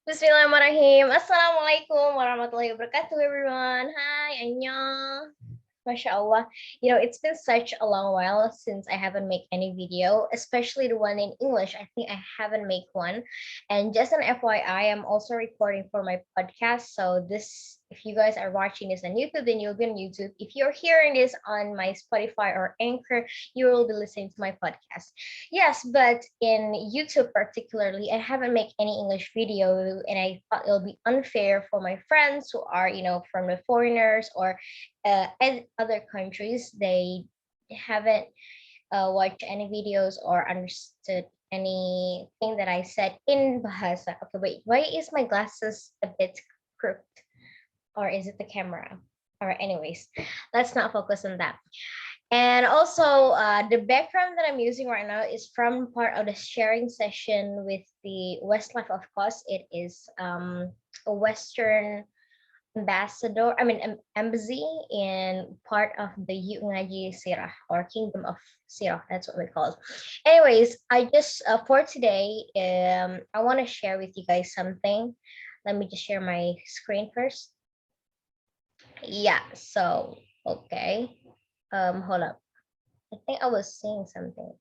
Bismillahirrahmanirrahim. Assalamualaikum warahmatullahi wabarakatuh, everyone. Hi, annyeong. MashaAllah. It's been such a long while since I haven't made any video, especially the one in English. I think I haven't made one. And just an FYI, I'm also recording for my podcast. So if you guys are watching this on YouTube, then you'll be on YouTube. If you're hearing this on my Spotify or Anchor, you will be listening to my podcast. Yes, but in YouTube particularly, I haven't made any English video, and I thought it'll be unfair for my friends who are, from the foreigners or in other countries. They haven't watched any videos or understood anything that I said in Bahasa. Okay, wait, why is my glasses a bit crooked? Or is it the camera? All right, anyways, let's not focus on that. And also, the background that I'm using right now is from part of the sharing session with the Westlife. Of course, it is a Western ambassador, I mean, embassy in part of the Ukt Sirah or Kingdom of Sirah. That's what we call it. Anyways, I just, for today, I want to share with you guys something. Let me just share my screen first. Yeah, so, okay. Hold up. I think I was saying something.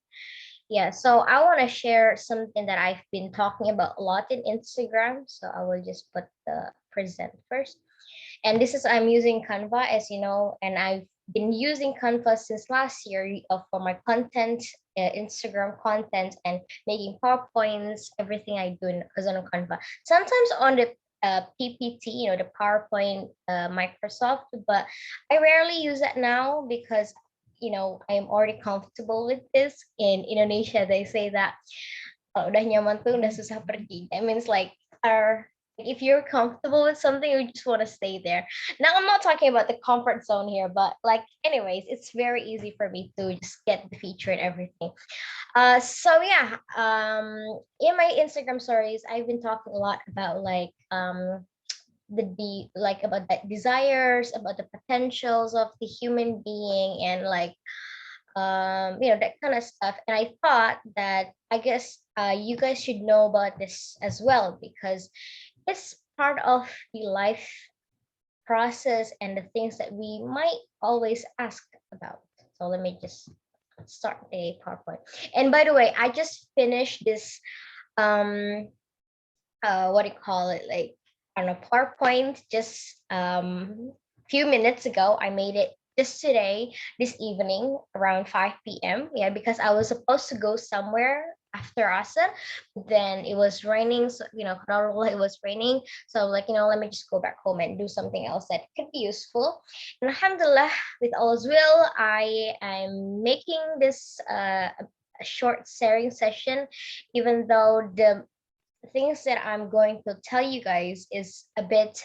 Yeah, so I want to share something that I've been talking about a lot in Instagram. So I will just put the present first. And this is, I'm using Canva, as you know, and I've been using Canva since last year for my content, Instagram content, and making PowerPoints. Everything I do is on Canva. Sometimes on the PPT, the PowerPoint, Microsoft, but I rarely use it now because I'm already comfortable with this. In Indonesia, they say that udah nyaman tuh udah susah pergi. That means like our if you're comfortable with something, you just want to stay there. Now, I'm not talking about the comfort zone here, but like, anyways, it's very easy for me to just get the feature and everything. So yeah, in my Instagram stories, I've been talking a lot about like like about the desires, about the potentials of the human being, and like that kind of stuff. And I thought that I guess you guys should know about this as well because it's part of the life process and the things that we might always ask about. So let me just start the PowerPoint. And by the way, I just finished this what do you call it, like, I don't know, PowerPoint just few minutes ago. I made it just today, this evening around 5 p.m. Yeah, because I was supposed to go somewhere after Asr, then it was raining. So, it was raining. So like, let me just go back home and do something else that could be useful. And alhamdulillah, with Allah's will, I am making this a short sharing session, even though the things that I'm going to tell you guys is a bit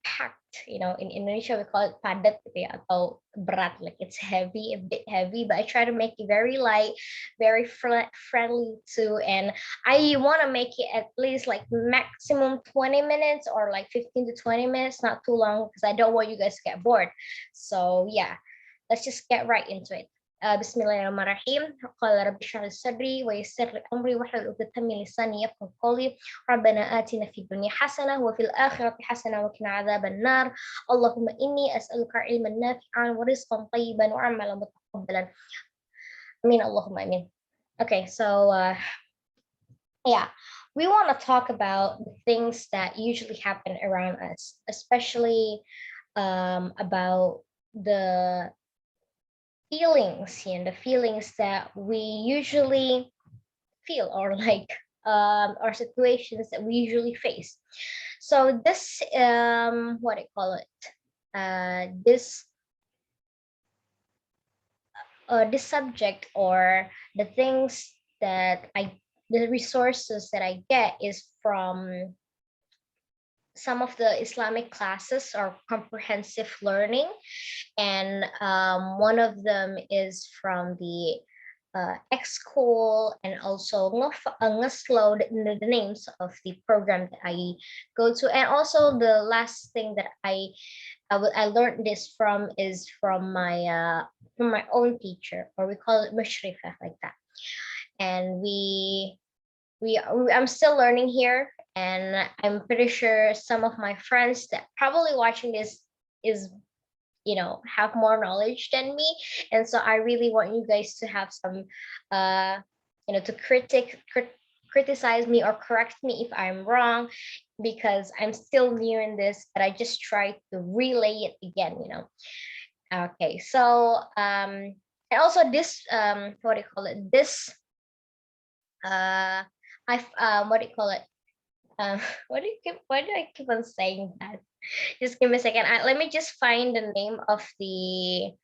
packed. In Indonesia we call it padat gitu ya, atau berat, like it's heavy, a bit heavy, but I try to make it very light, very friendly too. And I want to make it at least like maximum 20 minutes or like 15 to 20 minutes, not too long, because I don't want you guys to get bored. So yeah, let's just get right into it. Bismillahirrahmanirrahim. Qala rabbi shrah li sadri wa yassir li amri wahlul 'uqdatam min lisani yafqahu qawli. Rabbana atina fid dunya hasanah wa fil akhirati hasanah wa qina adzaban nar. Allahumma inni as'aluka ilman nafi'an wa rizqan thayyiban wa amalan mutaqabbalan. Amin Allahumma amin. Okay, so yeah, we want to talk about the things that usually happen around us, especially about the feelings and the feelings that we usually feel, or like or situations that we usually face. So this what do you call it, this subject, or the things that I the resources that I get is from some of the Islamic classes or comprehensive learning, and one of them is from the X School, and also ngeslo, the names of the program that I go to. And also the last thing that I learned this from is from my own teacher, or we call it mushrifah, like that. And I'm still learning here, and I'm pretty sure some of my friends that probably watching this is, have more knowledge than me. And so I really want you guys to have some, uh to criticize me or correct me if I'm wrong, because I'm still new in this, but I just try to relay it again. Okay, so and also this, what do you call it, this, I've what do you call it, why do I keep on saying that? Just give me a second. Let me just find the name of the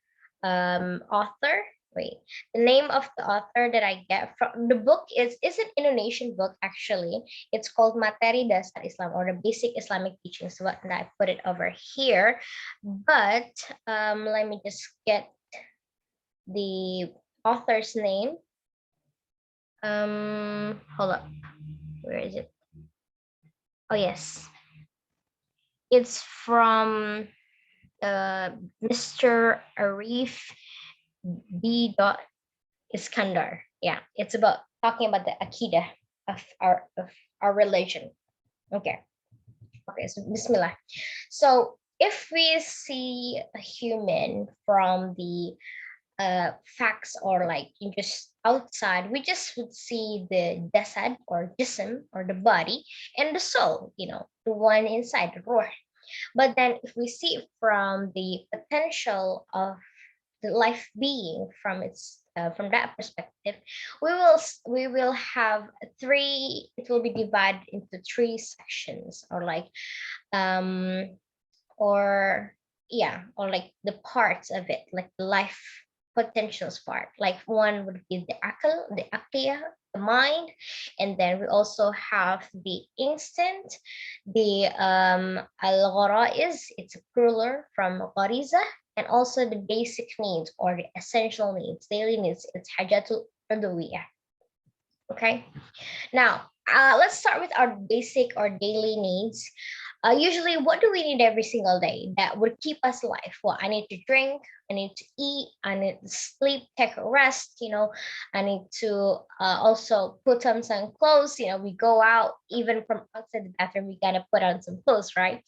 author. Wait, the name of the author that I get from the book is an Indonesian book actually. It's called Materi Dasar Islam, or the Basic Islamic Teachings. What, and I put it over here, but let me just get the author's name. Hold up, where is it? Oh yes, it's from Mr. Arif B. Iskandar. Yeah, it's about talking about the Akidah of our religion. Okay. Okay, so Bismillah. So if we see a human from the facts, or like you just outside, we just would see the jasad or jism, or the body, and the soul, the one inside the ruh. But then if we see from the potential of the life being, from that perspective, we will have three. It will be divided into three sections, or like, um or yeah, or like the parts of it, like the life potentials part. Like one would be the akal, the akliya, the mind, and then we also have the instinct, the al is, it's a plural from ghariza, and also the basic needs, or the essential needs, daily needs, it's hajatul udawiyah. Okay, now, let's start with our basic or daily needs. Usually, what do we need every single day that would keep us alive? Well, I need to drink, I need to eat, I need to sleep, take a rest. I need to also put on some clothes. We go out, even from outside the bathroom, we gotta put on some clothes, right?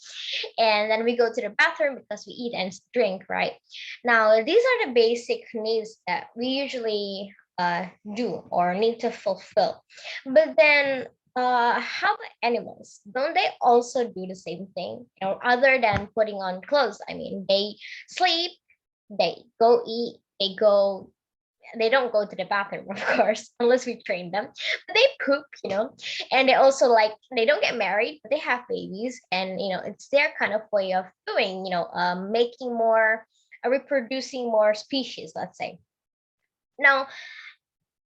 And then we go to the bathroom because we eat and drink, right? Now, these are the basic needs that we usually do or need to fulfill. But then, how about animals? Don't they also do the same thing? Other than putting on clothes, I mean, they sleep, they go eat, they don't go to the bathroom, of course, unless we train them. But they poop. And they also, like, they don't get married, but they have babies, and it's their kind of way of doing, making more, reproducing more species, let's say. Now,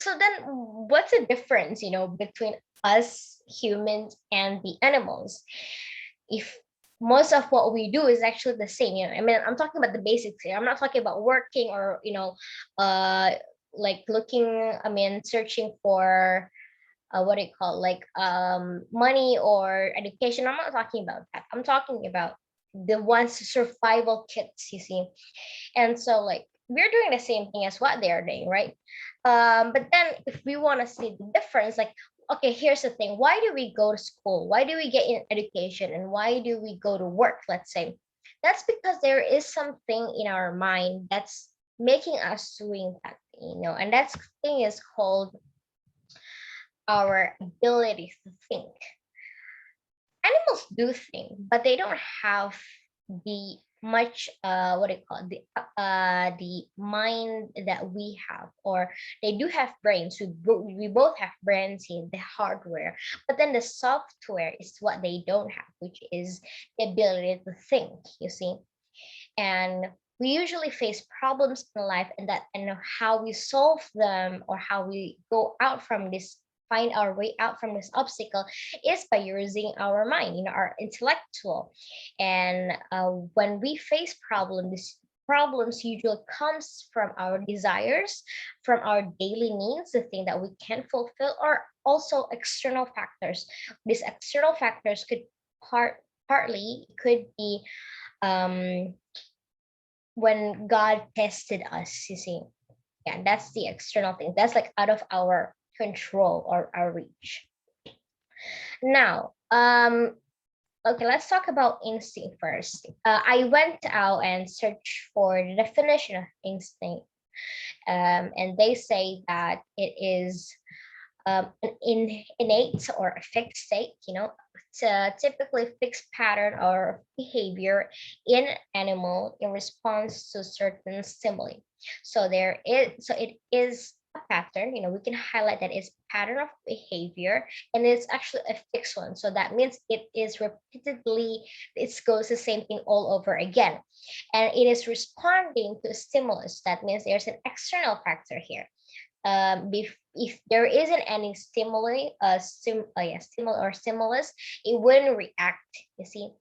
so then, what's the difference, between us humans and the animals? If most of what we do is actually the same, I mean, I'm talking about the basics here. I'm not talking about working, or uh, like looking. I mean, searching for what do you call, like, money or education. I'm not talking about that. I'm talking about the ones survival kits. You see, and so, like, we're doing the same thing as what they're doing, right? But then if we want to see the difference, like, okay, here's the thing. Why do we go to school? Why do we get in education? And why do we go to work, let's say? That's because there is something in our mind that's making us doing that, and that thing is called our ability to think. Animals do think, but they don't have the much, what do you call it, the mind that we have. Or they do have brains. We both have brains in the hardware, but then the software is what they don't have, which is the ability to think, you see. And we usually face problems in life, and how we solve them, or how we go out from this, find our way out from this obstacle, is by using our mind, our intellectual. And when we face problems usually comes from our desires, from our daily needs, the thing that we can fulfill, or also external factors. These external factors could partly could be, um, when God tested us, you see. Yeah, that's the external thing. That's like out of our control or our reach. Now, Um, okay, let's talk about instinct first. I went out and searched for the definition of instinct, and they say that it is an innate or a fixed state, it's a typically fixed pattern or behavior in animal in response to certain stimuli. So it is a pattern, we can highlight that it's pattern of behavior, and it's actually a fixed one. So that means it is repeatedly, it goes the same thing all over again. And it is responding to a stimulus. That means there's an external factor here. If there isn't any stimuli or stimulus, it wouldn't react, you see.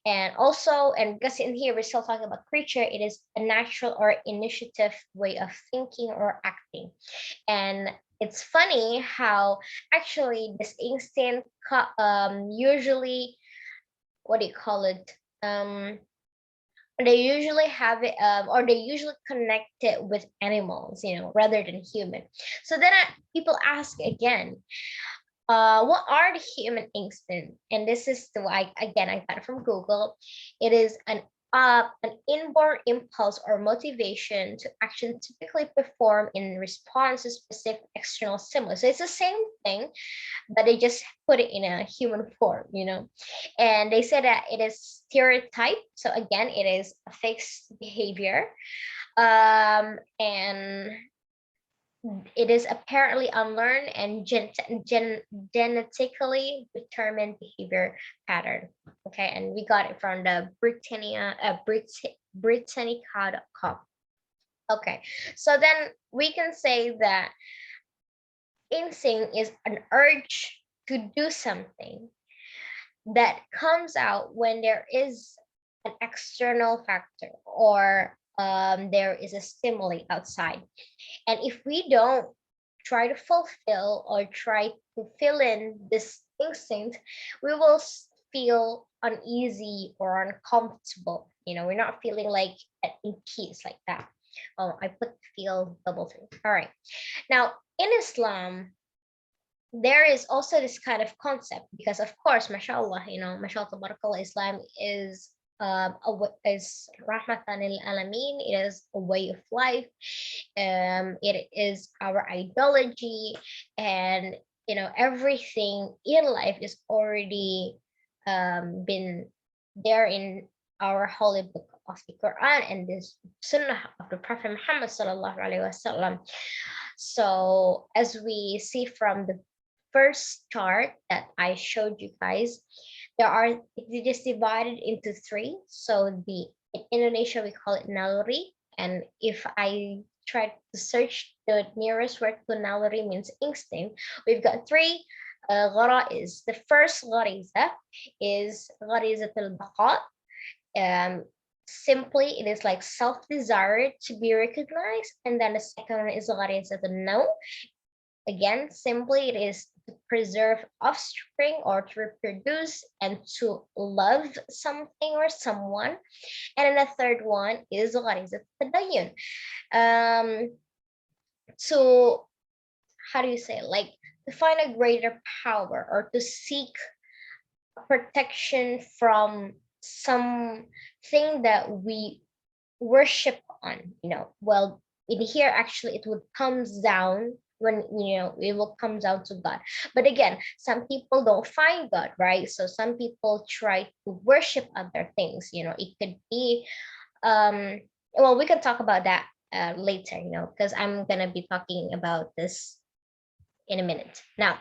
And also, and because in here we're still talking about creature, it is a natural or initiative way of thinking or acting. And it's funny how actually this instinct usually, what do you call it, they usually have it, or they usually connect it with animals, rather than human. So then people ask again, what are the human instinct? And this is the again, I got it from Google. It is an inborn impulse or motivation to action typically performed in response to specific external stimulus. So it's the same thing, but they just put it in a human form. And they said that it is stereotype. So again, it is a fixed behavior. And it is apparently unlearned and genetically determined behavior pattern. Okay, and we got it from the Britannica.com. Okay, so then we can say that instinct is an urge to do something that comes out when there is an external factor, or there is a stimuli outside. And if we don't try to fulfill or try to fill in this instinct, we will feel uneasy or uncomfortable. We're not feeling like in peace like that. Oh, I put feel double thing. All right. Now, in Islam, there is also this kind of concept, because of course, mashallah, mashallah tabarakallah, Islam is is rahmatan lil alameen. It is a way of life. It is our ideology, and everything in life is already been there in our holy book of the Quran and this Sunnah of the Prophet Muhammad sallallahu alaihi wasallam. So as we see from the first chart that I showed you guys, it is divided into three. So in Indonesia we call it naluri, and if I try to search the nearest word to naluri means instinct, we've got three gharaiz. The first ghariza is gharizatul baqa. Simply, it is like self-desire to be recognized, and then the second one is gharizatul no. Again, simply, it is to preserve offspring or to reproduce and to love something or someone. And then the third one is gharizat tadayyun. So how do you say it? Like to find a greater power or to seek protection from something that we worship on. Well, in here actually it would comes down when it will come down to God. But again, some people don't find God, right? So some people try to worship other things. It could be well, we can talk about that later, because I'm gonna be talking about this in a minute. Now,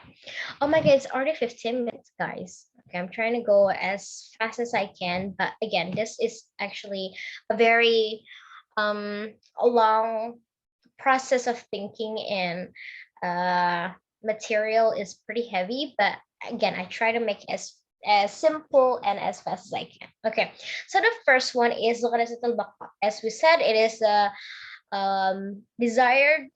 oh my god, it's already 15 minutes, guys. Okay, I'm trying to go as fast as I can, but again, this is actually a very a long process of thinking, and material is pretty heavy, but again, I try to make it as simple and as fast as I can. Okay, so the first one is gharazatul baqa. As we said, it is a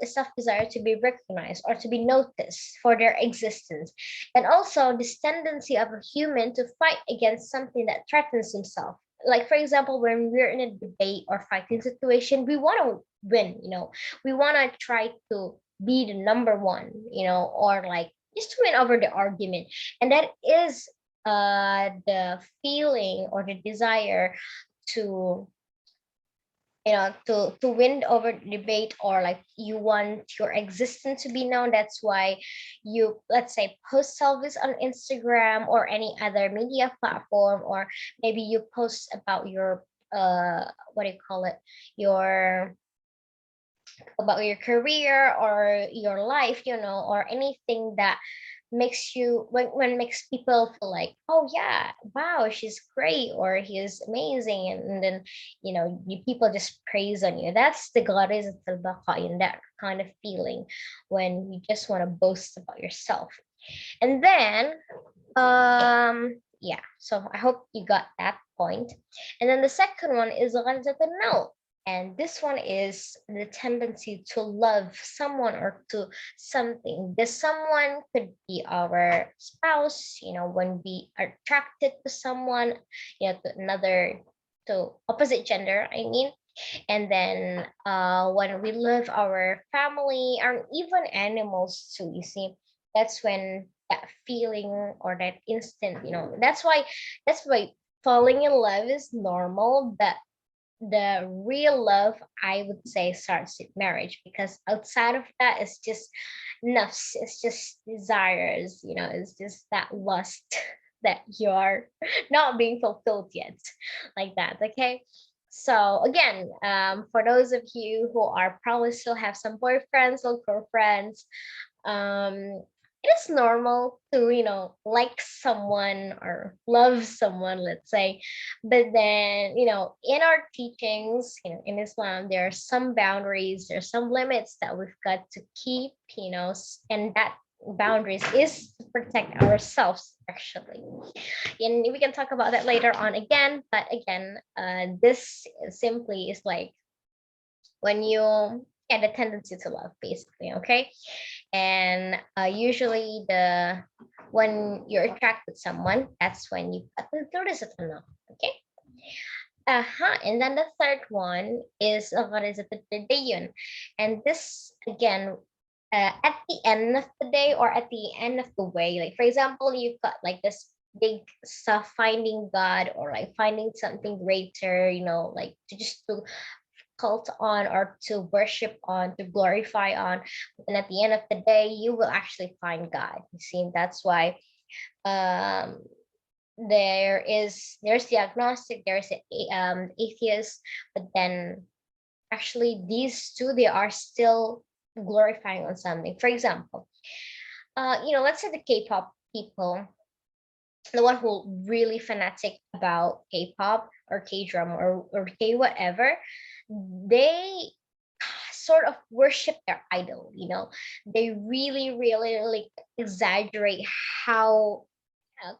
self-desire to be recognized or to be noticed for their existence, and also this tendency of a human to fight against something that threatens himself. Like for example, when we're in a debate or fighting situation, we want to win. We want to try to be the number one, or like just to win over the argument. And that is the feeling or the desire to to win over the debate, or like you want your existence to be known. That's why you, let's say, post selfies on Instagram or any other media platform, or maybe you post about your what do you call it, your about your career or your life, or anything that makes you, when makes people feel like, oh yeah, wow, she's great or he's amazing, and then people just praise on you. That's the goddess of in that kind of feeling, when you just want to boast about yourself. And then yeah, so I hope you got that point. And then the second one is no. And this one is the tendency to love someone or to something. This someone could be our spouse, when we are attracted to someone, to another, to opposite gender, I mean. And then when we love our family, or even animals too, you see, that's when that feeling or that instant, that's why falling in love is normal, but the real love, I would say, starts with marriage, because outside of that, it's just nafs, it's just desires, it's just that lust that you're not being fulfilled yet, like that. Okay. So again, for those of you who are probably still have some boyfriends or girlfriends, um it is normal to like someone or love someone, let's say. But then, in our teachings, in Islam, there are some boundaries, there's some limits that we've got to keep, and that boundaries is to protect ourselves, actually. And we can talk about that later on again, but again, this simply is like when you get a tendency to love, basically. Okay. And usually the when you're attracted to someone, that's when you got the tourism. Okay. And then the third one is Gharizatudayun. And this again, at the end of the day, or at the end of the way, like for example, you've got like this big stuff, finding God, or like finding something greater, like to just to cult on, or to worship on, to glorify on. And at the end of the day, you will actually find God. You see, that's why um there's the agnostic, there's the atheist, but then actually these two, they are still glorifying on something. For example, let's say the K-pop people, the one who really fanatic about K-pop or K-drama or K whatever, they sort of worship their idol. They really, really, really exaggerate how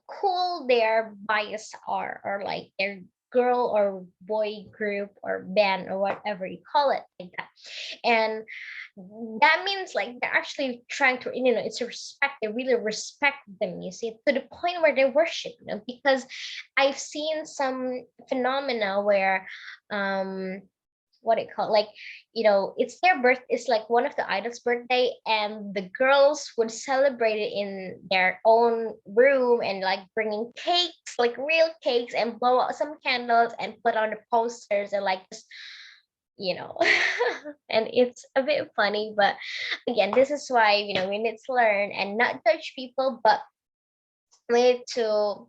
cool their bias are, or like their girl or boy group or band or whatever you call it, like that. And that means like they're actually trying to, it's a respect, they really respect them, you see, to the point where they worship, because I've seen some phenomena where what it called, like, it's their birth, it's like one of the idols birthday, and the girls would celebrate it in their own room, and like bringing cakes, like real cakes, and blow out some candles and put on the posters, and like just you know and it's a bit funny, but again, this is why we need to learn and not judge people, but we need to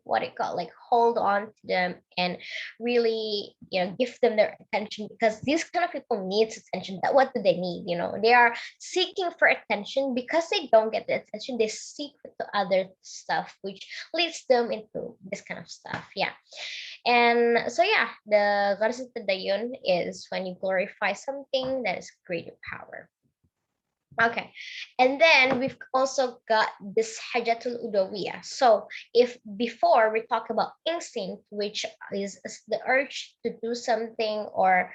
what it called, like hold on to them, and really give them their attention, because these kind of people needs attention. That what do they need? They are seeking for attention, because they don't get the attention, they seek to other stuff, which leads them into this kind of stuff. Yeah. And so yeah, the goddess of the Dayun is when you glorify something that is greater power. Okay. And then we've also got this Hajatul Udawiyah. So if before we talk about instinct, which is the urge to do something, or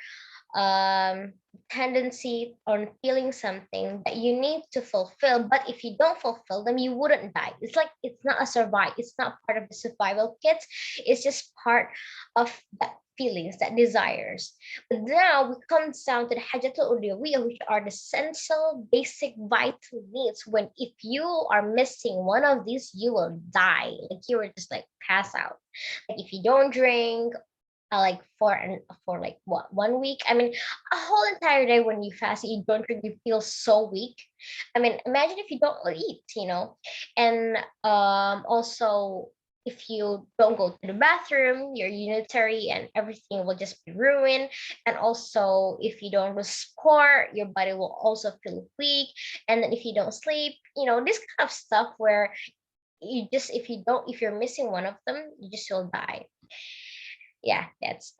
tendency on feeling something that you need to fulfill, but if you don't fulfill them, you wouldn't die. It's like it's not a survive, it's not part of the survival kits, it's just part of that feelings, that desires. But now we come down to the hajatul udawiyah, which are the essential basic vital needs. When if you are missing one of these, you will die, like you were just like pass out. Like if you don't drink, like for like what 1 week, I mean a whole entire day, when you fast, you don't drink, you feel so weak. I mean, imagine if you don't eat, and also if you don't go to the bathroom, you're unitary and everything will just be ruined. And also if you don't do sport, your body will also feel weak. And then if you don't sleep, this kind of stuff where you just, if you're missing one of them, you just will die. Yeah, that's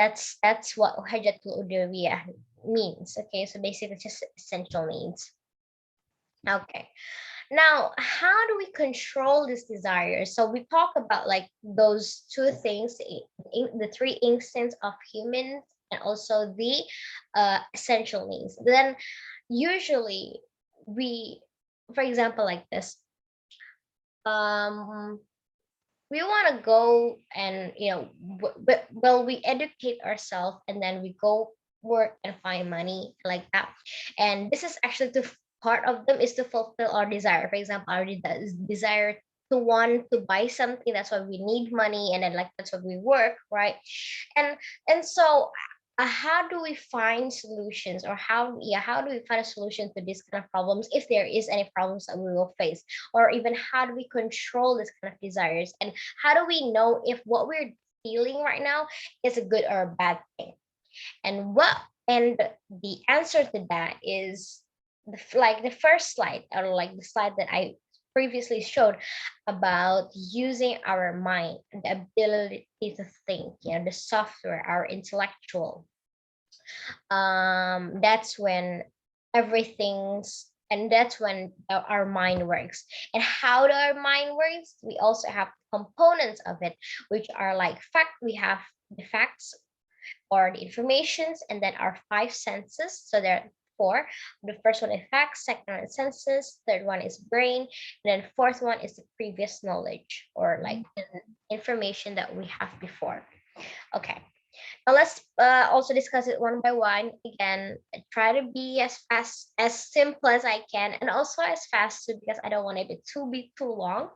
what hajatul udawiyah means. Okay, so basically just essential needs. Okay, now how do we control these desires? So we talk about like those two things, the three instincts of humans, and also the essential needs. Then usually we, for example, like this, um we want to go and well, we educate ourselves and then we go work and find money like that. And this is actually to, part of them is to fulfill our desire. For example, our desire to want to buy something, that's why we need money, and then like that's why we work, right? And so how do we find solutions, or how do we find a solution to these kind of problems, if there is any problems that we will face? Or even how do we control this kind of desires, and how do we know if what we're feeling right now is a good or a bad thing? And the answer to that is like the first slide, or like the slide that I previously showed, about using our mind, the ability to think, the software, our intellectual. That's when everything's and that's when our mind works. And how do our mind works? We also have components of it, which are like we have the facts, or the informations, and then our five senses. So there are four. The first one is facts, second one is senses, third one is brain, and then fourth one is the previous knowledge, or like the information that we have before. Okay. Now let's also discuss it one by one. Again, I try to be as fast, as simple as I can, and also as fast too, because I don't want it to be too long.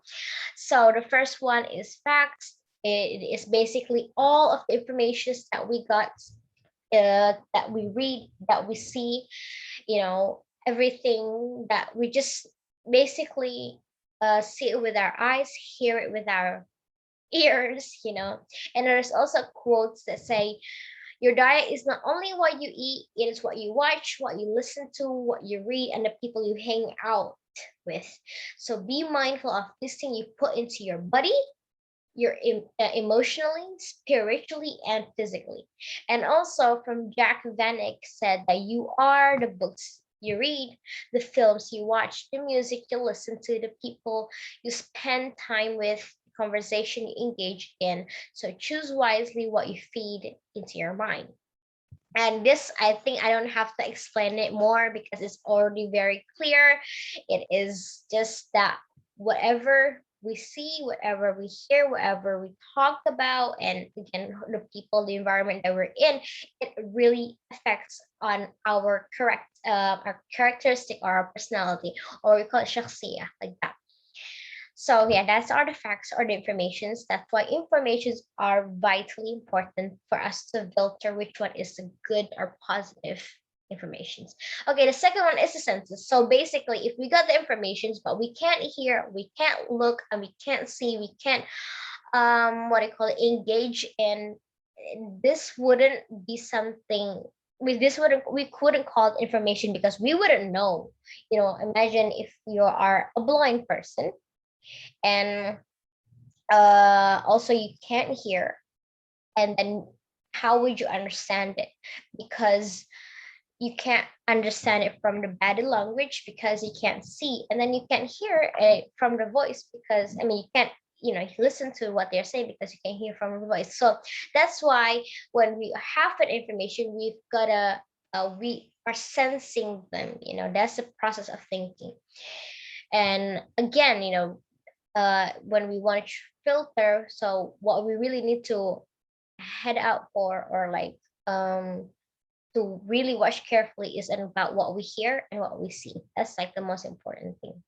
So the first one is facts. It is basically all of the information that we got, that we read, that we see, everything that we just basically see it with our eyes, hear it with our ears. And there's also quotes that say, your diet is not only what you eat, it is what you watch, what you listen to, what you read, and the people you hang out with. So be mindful of this thing you put into your body, your emotionally, spiritually, and physically. And also from Jack Vanek said that you are the books you read, the films you watch, the music you listen to, the people you spend time with, conversation you engage in. So choose wisely what you feed into your mind. And this, I think I don't have to explain it more because it's already very clear. It is just that whatever we see, whatever we hear, whatever we talk about, and again, the people, the environment that we're in, it really affects on our characteristic, or our personality, or we call it shakhsiyah, like that. So yeah, that's artifacts or the informations. That's why informations are vitally important for us to filter which one is the good or positive informations. Okay, the second one is the senses. So basically, if we got the informations, but we can't hear, we can't look, and we can't see, we can't what I call it, engage in, this wouldn't be something, we couldn't call it information, because we wouldn't know. Imagine if you are a blind person, and also you can't hear, and then how would you understand it? Because you can't understand it from the body language, because you can't see, and then you can't hear it from the voice, because I mean you can't listen to what they're saying, because you can hear from the voice. So that's why when we have that information, we've got to we are sensing them. That's the process of thinking. And again, when we want to filter, so what we really need to head out for, or like to really watch carefully, is about what we hear and what we see. That's like the most important thing.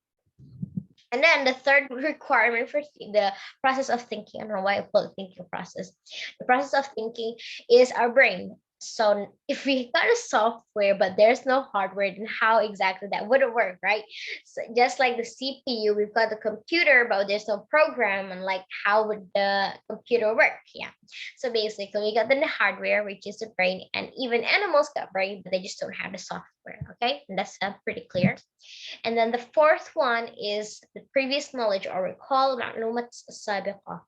And then the third requirement for the process of thinking, I don't know why I call it thinking process. The process of thinking is our brain. So if we got a software but there's no hardware, then how exactly that would work, right? So just like the CPU, we've got the computer, but there's no program, and like how would the computer work? Yeah. So basically, we got the hardware, which is the brain, and even animals got brain, but they just don't have the software. Okay, and that's pretty clear. And then the fourth one is the previous knowledge, or recall معلومات السابقة.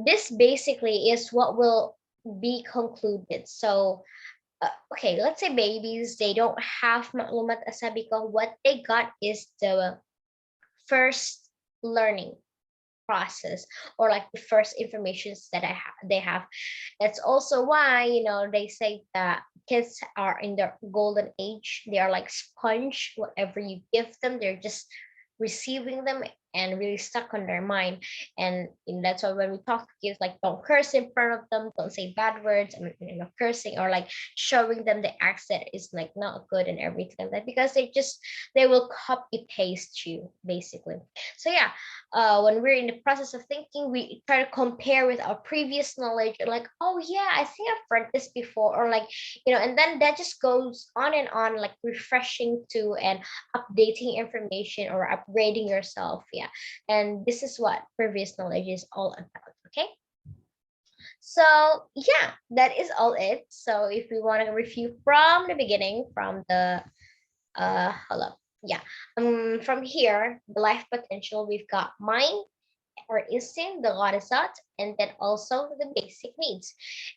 This basically is what will be concluded. So, okay, let's say babies, they don't have معلومات السابقة. What they got is the first learning process, or like the first informations that they have. That's also why they say that kids are in their golden age. They are like sponge. Whatever you give them, they're just receiving them and really stuck on their mind. And that's why when we talk to kids, like, don't curse in front of them, don't say bad words, I mean, cursing, or like showing them the accent is like not good and everything like that, because they will copy paste you basically. So yeah, when we're in the process of thinking, we try to compare with our previous knowledge, like, oh yeah, I think I've read this before, or like, and then that just goes on and on, like refreshing to and updating information or upgrading yourself. Yeah. And this is what previous knowledge is all about. Okay. So yeah, that is all it. So if we want to review from the beginning, from the hello. Yeah. From here, the life potential, we've got mind or instinct, the gharizat, and then also the basic needs.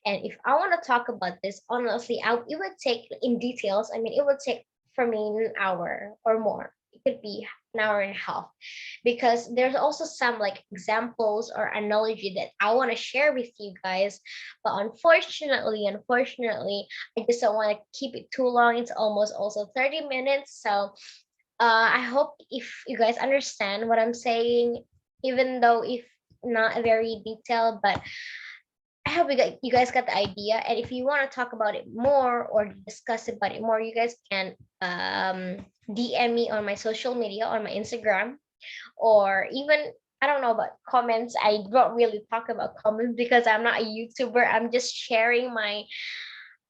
And if I want to talk about this, honestly, it would take in details. I mean, it would take for me an hour or more. It could be an hour and a half, because there's also some like examples or analogy that I want to share with you guys. But unfortunately, I just don't want to keep it too long. It's almost also 30 minutes. So I hope if you guys understand what I'm saying, even though if not very detailed, but I hope you guys got the idea. And if you want to talk about it more or discuss about it more, you guys can DM me on my social media, on my Instagram, or even, I don't know about comments. I don't really talk about comments because I'm not a YouTuber. I'm just sharing my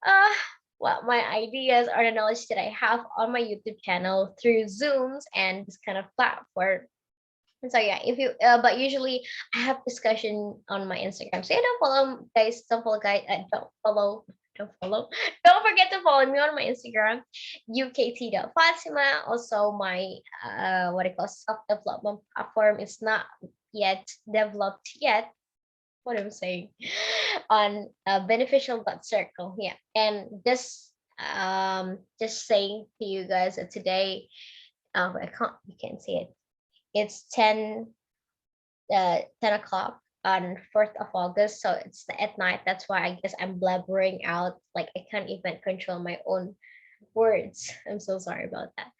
uh my ideas or the knowledge that I have on my YouTube channel through Zooms and this kind of platform. And so yeah, if you but usually I have discussion on my Instagram. So yeah, don't follow guys, don't follow. Don't forget to follow me on my Instagram, Ukt.Fathimah. Also my what I call self-development platform is not yet developed yet. What I'm saying on beneficial circle. Yeah. And just saying to you guys that today, I can't, you can't see it, it's 10 o'clock on 4th of August, so it's at night. That's why I guess I'm blabbering out, like I can't even control my own words. I'm so sorry about that.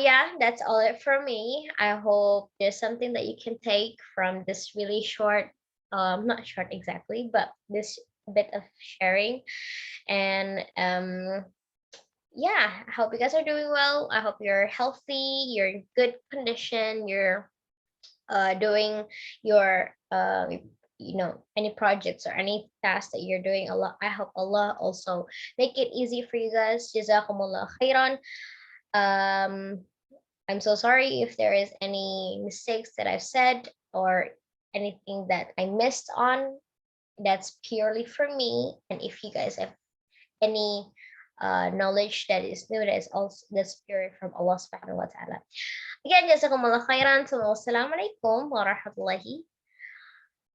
Yeah, that's all it for me. I hope there's something that you can take from this really short, not short exactly, but this bit of sharing. And yeah, I hope you guys are doing well. I hope you're healthy, you're in good condition, you're doing your any projects or any tasks that you're doing. Allah, I hope Allah also make it easy for you guys. Jazakumullah khairan. um I'm so sorry if there is any mistakes that I've said or anything that I missed on. That's purely for me. And if you guys have any knowledge that is new, that is also that's pure from Allah subhanahu wa ta'ala. Again, jazakumullah khairan. So, wassalamualaikum warahmatullahi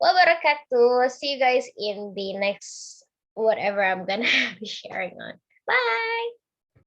wabarakatuh. See you guys in the next whatever I'm gonna be sharing on. Bye.